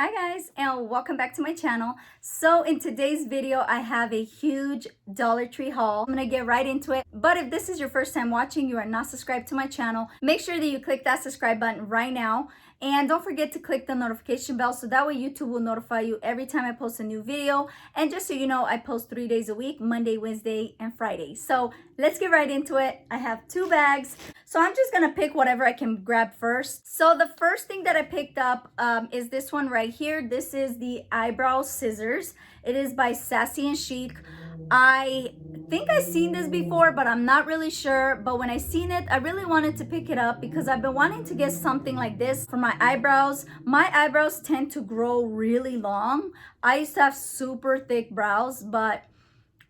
Hi guys, and welcome back to my channel. So in today's video I have a huge Dollar Tree haul. I'm gonna get right into it, but if this is your first time watching, you are not subscribed to my channel, make sure that you click that subscribe button right now, and don't forget to click the notification bell so that way YouTube will notify you every time I post a new video. And just so you know, I post 3 days a week: Monday, Wednesday, and Friday. So let's get right into it. I have 2 bags, so I'm just gonna pick whatever I can grab first. So the first thing that I picked up is this one right here. This is the Eyebrow Scissors. It is by Sassy and Chic. I think I've seen this before, but I'm not really sure. But when I seen it, I really wanted to pick it up because I've been wanting to get something like this for my eyebrows. My eyebrows tend to grow really long. I used to have super thick brows, but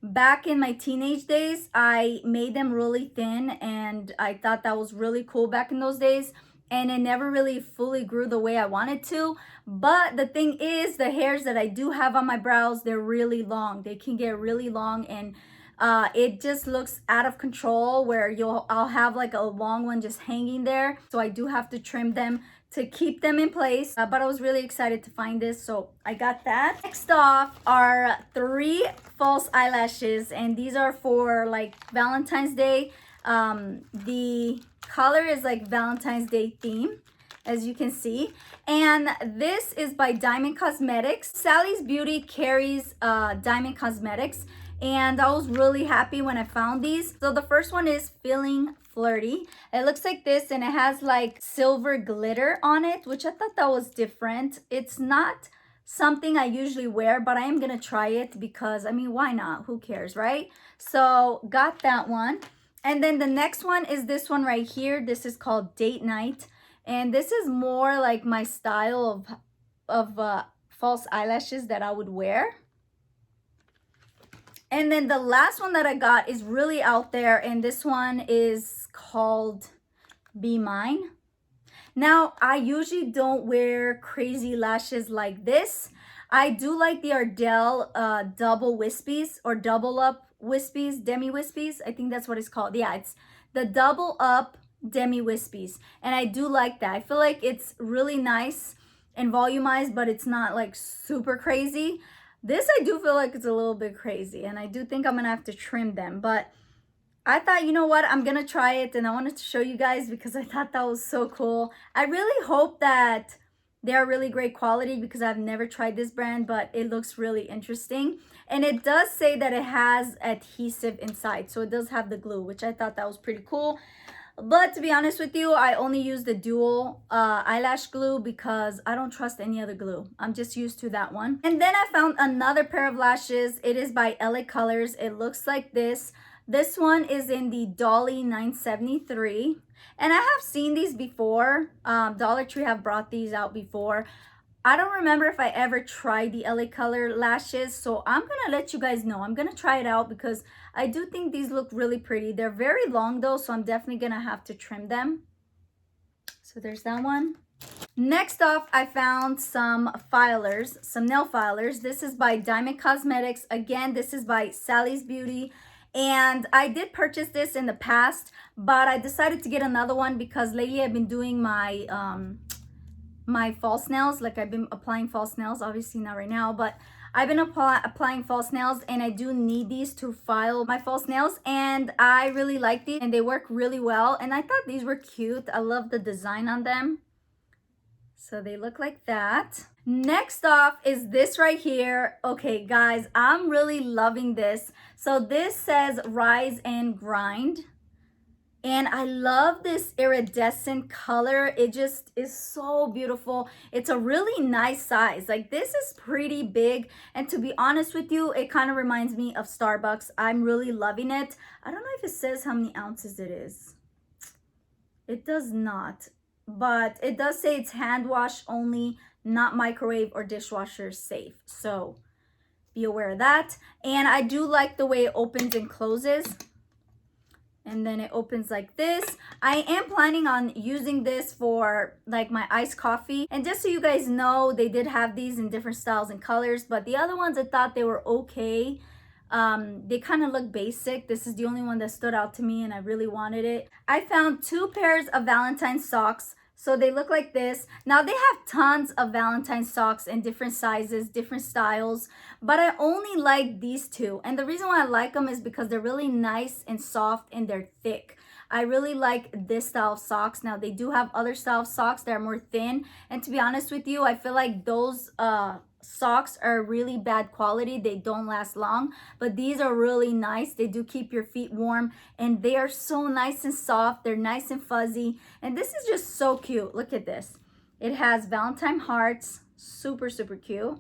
back in my teenage days, I made them really thin, and I thought that was really cool back in those days. And it never really fully grew the way I wanted to. But the thing is, the hairs that I do have on my brows, they're really long. They can get really long, and it just looks out of control where I'll have like a long one just hanging there. So I do have to trim them to keep them in place. But I was really excited to find this, so I got that. Next off are 3 false eyelashes, and these are for like Valentine's Day. The color is like Valentine's Day theme, as you can see, and this is by Diamond Cosmetics. Sally's Beauty carries Diamond Cosmetics, and I was really happy when I found these. So the first one is Feeling Flirty. It looks like this, and it has like silver glitter on it, which I thought that was different. It's not something I usually wear, but I am gonna try it because, I mean, why not? Who cares, right? So got that one. And then the next one is this one right here. This is called Date Night, and this is more like my style of false eyelashes that I would wear. And then the last one that I got is really out there, and this one is called Be Mine. Now, I usually don't wear crazy lashes like this. I do like the Ardell double wispies, or double up wispies, demi wispies. I think that's what it's called. Yeah, it's the double up demi wispies, and I do like that. I feel like it's really nice and volumized, but it's not like super crazy. This I do feel like it's a little bit crazy, and I do think I'm gonna have to trim them, but I thought, you know what, I'm gonna try it, and I wanted to show you guys because I thought that was so cool. I really hope that they're really great quality because I've never tried this brand, but it looks really interesting. And it does say that it has adhesive inside, so it does have the glue, which I thought that was pretty cool. But to be honest with you, I only use the dual eyelash glue because I don't trust any other glue. I'm just used to that one. And then I found another pair of lashes. It is by LA Colors. It looks like this. This one is in the Dolly 973. And I have seen these before. Dollar Tree have brought these out before. I don't remember if I ever tried the LA Color lashes, so I'm gonna let you guys know. I'm gonna try it out because I do think these look really pretty. They're very long though, so I'm definitely gonna have to trim them. So there's that one. Next off, I found some filers, some nail filers. This is by Diamond Cosmetics. Again, this is by Sally's Beauty. And I did purchase this in the past, but I decided to get another one because lately I've been doing my my false nails. Like, I've been applying false nails, obviously not right now, but I've been applying false nails, and I do need these to file my false nails, and I really like these, and they work really well, and I thought these were cute. I love the design on them. So they look like that. Next off is this right here. Okay guys, I'm really loving this. So this says Rise and Grind, and I love this iridescent color. It just is so beautiful. It's a really nice size. Like, this is pretty big, and to be honest with you, it kind of reminds me of Starbucks. I'm really loving it. I don't know if it says how many ounces it is. It does not, but it does say it's hand wash only, not microwave or dishwasher safe. So be aware of that. And I do like the way it opens and closes. And then it opens like this. I am planning on using this for like my iced coffee. And just so you guys know, they did have these in different styles and colors, but the other ones I thought they were okay. They kind of look basic. This is the only one that stood out to me, and I really wanted it. I found 2 pairs of Valentine Socks. So they look like this. Now they have tons of Valentine socks in different sizes, different styles, but I only like these two. And the reason why I like them is because they're really nice and soft and they're thick. I really like this style of socks. Now they do have other style of socks that are more thin. And to be honest with you, I feel like those socks are really bad quality. They don't last long, but these are really nice. They do keep your feet warm and they are so nice and soft. They're nice and fuzzy. And this is just so cute. Look at this. It has Valentine hearts. Super, super cute.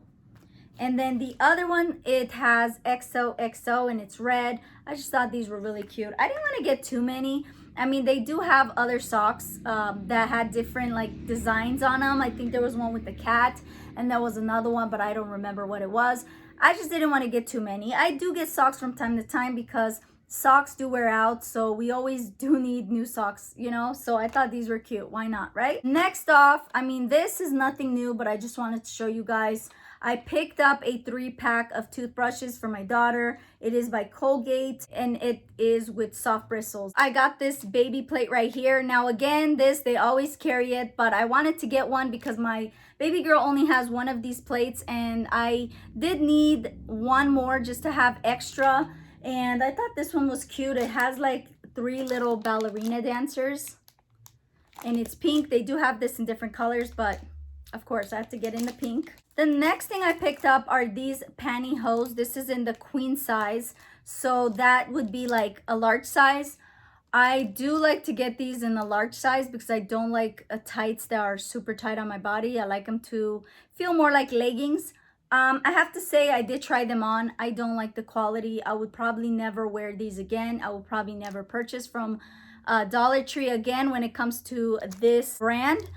And then the other one, it has XOXO and it's red. I just thought these were really cute. I didn't want to get too many. I mean, they do have other socks that had different like designs on them. I think there was one with the cat and there was another one, but I don't remember what it was. I just didn't want to get too many. I do get socks from time to time because socks do wear out, so we always do need new socks, you know. So I thought these were cute. Why not, right? Next off, I mean, this is nothing new, but I just wanted to show you guys. I picked up a 3-pack of toothbrushes for my daughter. It is by Colgate and it is with soft bristles. I got this baby plate right here. Now again, they always carry it, but I wanted to get one because my baby girl only has one of these plates and I did need one more just to have extra. And I thought this one was cute. It has like 3 little ballerina dancers and it's pink. They do have this in different colors, but of course I have to get in the pink. The next thing I picked up are these pantyhose. This is in the queen size, so that would be like a large size. I do like to get these in a large size because I don't like tights that are super tight on my body. I like them to feel more like leggings. I have to say I did try them on. I don't like the quality. I would probably never wear these again. I will probably never purchase from Dollar Tree again when it comes to this brand.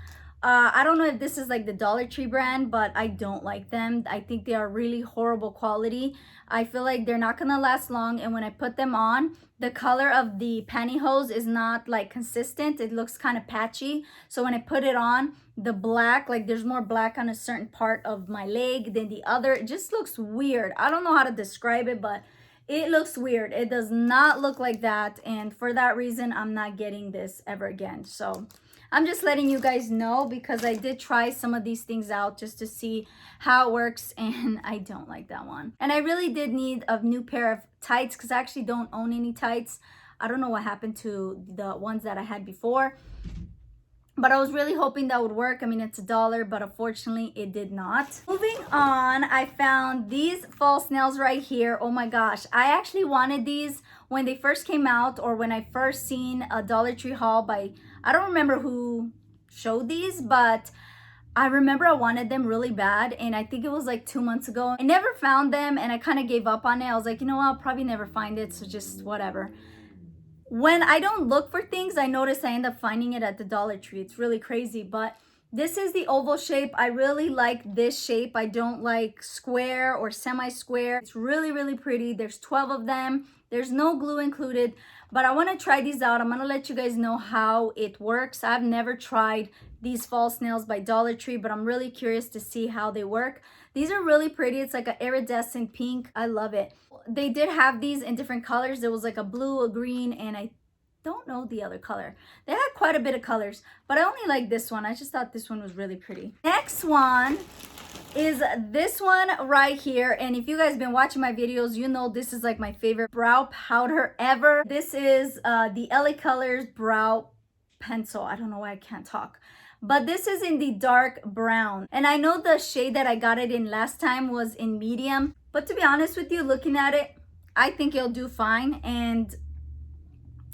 I don't know if this is like the Dollar Tree brand, but I don't like them. I think they are really horrible quality. I feel like they're not gonna last long, and when I put them on, the color of the pantyhose is not like consistent. It looks kind of patchy. So when I put it on, the black, like there's more black on a certain part of my leg than the other. It just looks weird. I don't know how to describe it, but it looks weird. It does not look like that, and for that reason, I'm not getting this ever again. So I'm just letting you guys know because I did try some of these things out just to see how it works, and I don't like that one. And I really did need a new pair of tights because I actually don't own any tights. I don't know what happened to the ones that I had before, but I was really hoping that would work. I mean, it's $1, but unfortunately it did not. Moving on, I found these false nails right here. Oh my gosh, I actually wanted these when they first came out, or when I first seen a Dollar Tree haul by, I don't remember who showed these, but I remember I wanted them really bad, and I think it was like 2 months ago. I never found them and I kind of gave up on it. I was like, you know what, I'll probably never find it, so just whatever. When I don't look for things, I notice I end up finding it at the Dollar Tree. It's really crazy, but this is the oval shape. I really like this shape. I don't like square or semi-square. It's really, really pretty. There's 12 of them. There's no glue included, but I want to try these out. I'm going to let you guys know how it works. I've never tried these false nails by Dollar Tree, but I'm really curious to see how they work. These are really pretty. It's like an iridescent pink. I love it. They did have these in different colors. There was like a blue, a green, and I don't know the other color. They had quite a bit of colors, but I only like this one. I just thought this one was really pretty. Next one is this one right here, and if you guys been watching my videos, you know this is like my favorite brow powder ever. This is the LA Colors brow pencil. I don't know why I can't talk, but this is in the dark brown, and I know the shade that I got it in last time was in medium, but to be honest with you, looking at it, I think it'll do fine. And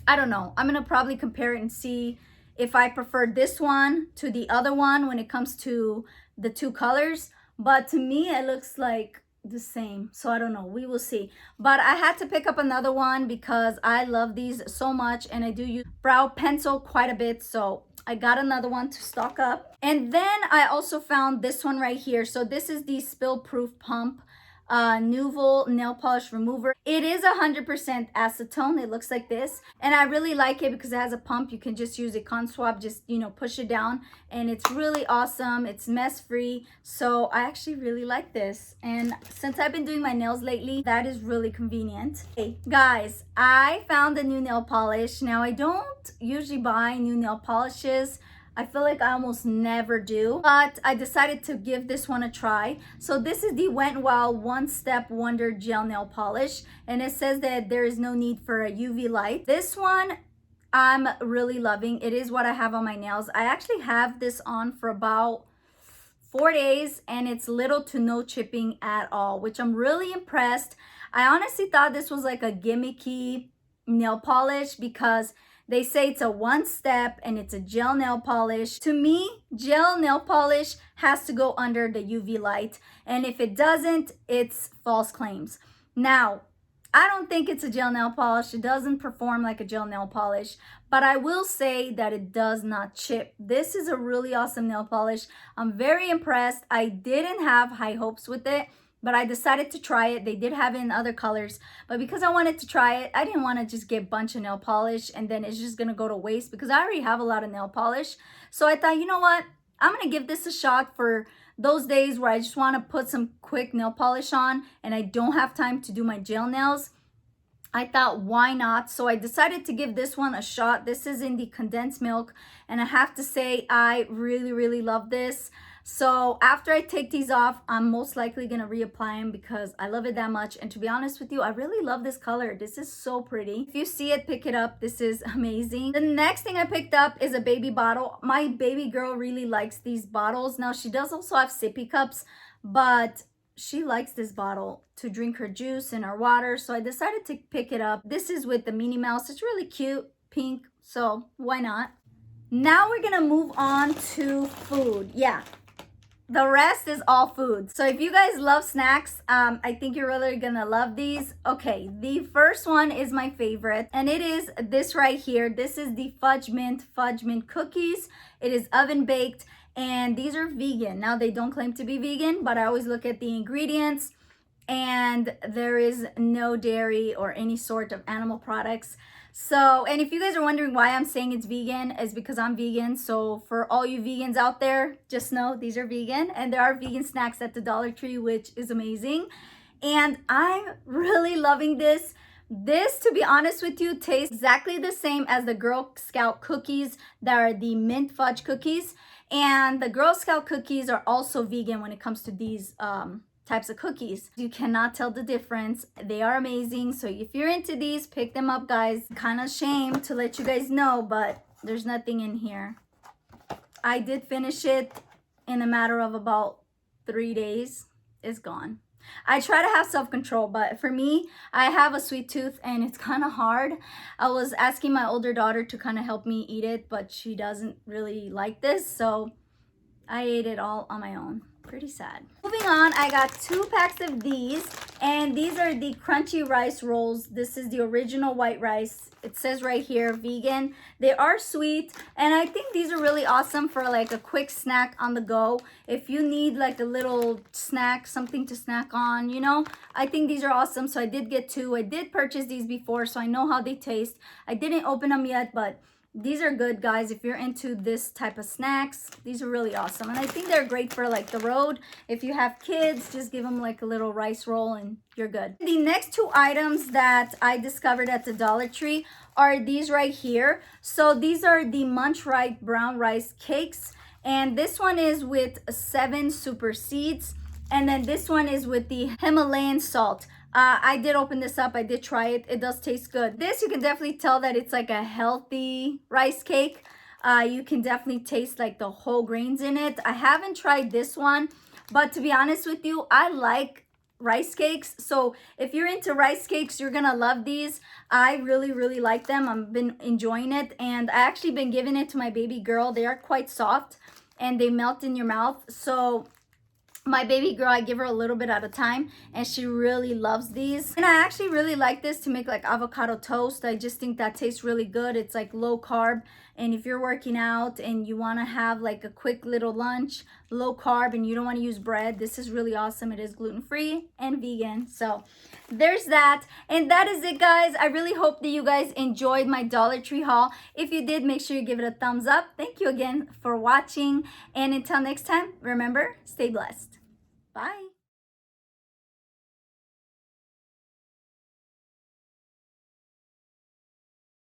I don't know, I'm gonna probably compare it and see if I prefer this one to the other one when it comes to the two colors. But to me, it looks like the same, so I don't know, we will see. But I had to pick up another one because I love these so much, and I do use brow pencil quite a bit, so I got another one to stock up. And then I also found this one right here. So this is the Spill Proof Pump Nouveau nail polish remover. It is 100% acetone. It looks like this, and I really like it because it has a pump. You can just use a cotton swab, just, you know, push it down, and it's really awesome. It's mess free, so I actually really like this. And since I've been doing my nails lately, that is really convenient. Hey guys, I found a new nail polish. Now I don't usually buy new nail polishes. I feel like I almost never do, but I decided to give this one a try. So this is the Wet n Wild One Step Wonder Gel Nail Polish, and it says that there is no need for a UV light. This one I'm really loving. It is what I have on my nails. I actually have this on for about 4 days, and it's little to no chipping at all, which I'm really impressed. I honestly thought this was like a gimmicky nail polish because they say it's a one step and it's a gel nail polish. To me, gel nail polish has to go under the UV light, and if it doesn't, it's false claims. Now, I don't think it's a gel nail polish. It doesn't perform like a gel nail polish, but I will say that it does not chip. This is a really awesome nail polish. I'm very impressed. I didn't have high hopes with it, but I decided to try it. They did have it in other colors, but because I wanted to try it, I didn't want to just get a bunch of nail polish and then it's just gonna go to waste because I already have a lot of nail polish. So I thought, you know what? I'm gonna give this a shot for those days where I just want to put some quick nail polish on and I don't have time to do my gel nails. I thought, why not? So I decided to give this one a shot. This is in the condensed milk, and I have to say I really love this. So after I take these off, I'm most likely gonna reapply them because I love it that much. And to be honest with you, I really love this color. This is so pretty. If you see it, pick it up. This is amazing. The next thing I picked up is a baby bottle. My baby girl really likes these bottles. Now she does also have sippy cups, but she likes this bottle to drink her juice and her water, so I decided to pick it up. This is with the Minnie Mouse. It's really cute, pink, so why not? Now we're gonna move on to food. Yeah, the rest is all food. So if you guys love snacks, I think you're really gonna love these. Okay, the first one is my favorite, and it is this right here. This is the fudge mint cookies. It is oven baked, and these are vegan. Now they don't claim to be vegan, but I always look at the ingredients, and there is no dairy or any sort of animal products. So, and if you guys are wondering why I'm saying it's vegan, is because I'm vegan. So for all you vegans out there, just know these are vegan, and there are vegan snacks at the Dollar Tree, which is amazing. And I'm really loving this. This, to be honest with you, tastes exactly the same as the Girl Scout cookies that are the mint fudge cookies. And the Girl Scout cookies are also vegan when it comes to these types of cookies. You cannot tell the difference. They are amazing. So if you're into these, pick them up, guys. Kind of shame to let you guys know, but there's nothing in here. I did finish it in a matter of about 3 days. It's gone. I try to have self-control, but for me, I have a sweet tooth and it's kind of hard. I was asking my older daughter to kind of help me eat it, but she doesn't really like this, so I ate it all on my own. Pretty sad. Moving on, I got 2 packs of these, and these are the crunchy rice rolls. This is the original white rice. It says right here, vegan. They are sweet, and I think these are really awesome for like a quick snack on the go. If you need like a little snack, something to snack on, you know, I think these are awesome. So I did get 2. I did purchase these before, so I know how they taste. I didn't open them yet, but these are good, guys. If you're into this type of snacks, these are really awesome. And I think they're great for like the road. If you have kids, just give them like a little rice roll and you're good. The next 2 items that I discovered at the Dollar Tree are these right here. So these are the Munch brown rice cakes. And this one is with 7 super seeds. And then this one is with the Himalayan salt. I did open this up. I did try it. It does taste good. This, you can definitely tell that it's like a healthy rice cake. You can definitely taste like the whole grains in it. I haven't tried this one, but to be honest with you, I like rice cakes. So if you're into rice cakes, you're gonna love these. I really like them. I've been enjoying it, and I actually been giving it to my baby girl. They are quite soft and they melt in your mouth. So my baby girl, I give her a little bit at a time, and she really loves these. And I actually really like this to make like avocado toast. I just think that tastes really good. It's like low carb, and if you're working out and you want to have like a quick little lunch, low carb, and you don't want to use bread, this is really awesome. It is gluten-free and vegan. So there's that, and that is it, guys. I really hope that you guys enjoyed my Dollar Tree haul. If you did, make sure you give it a thumbs up. Thank you again for watching, and until next time, remember, stay blessed. Bye.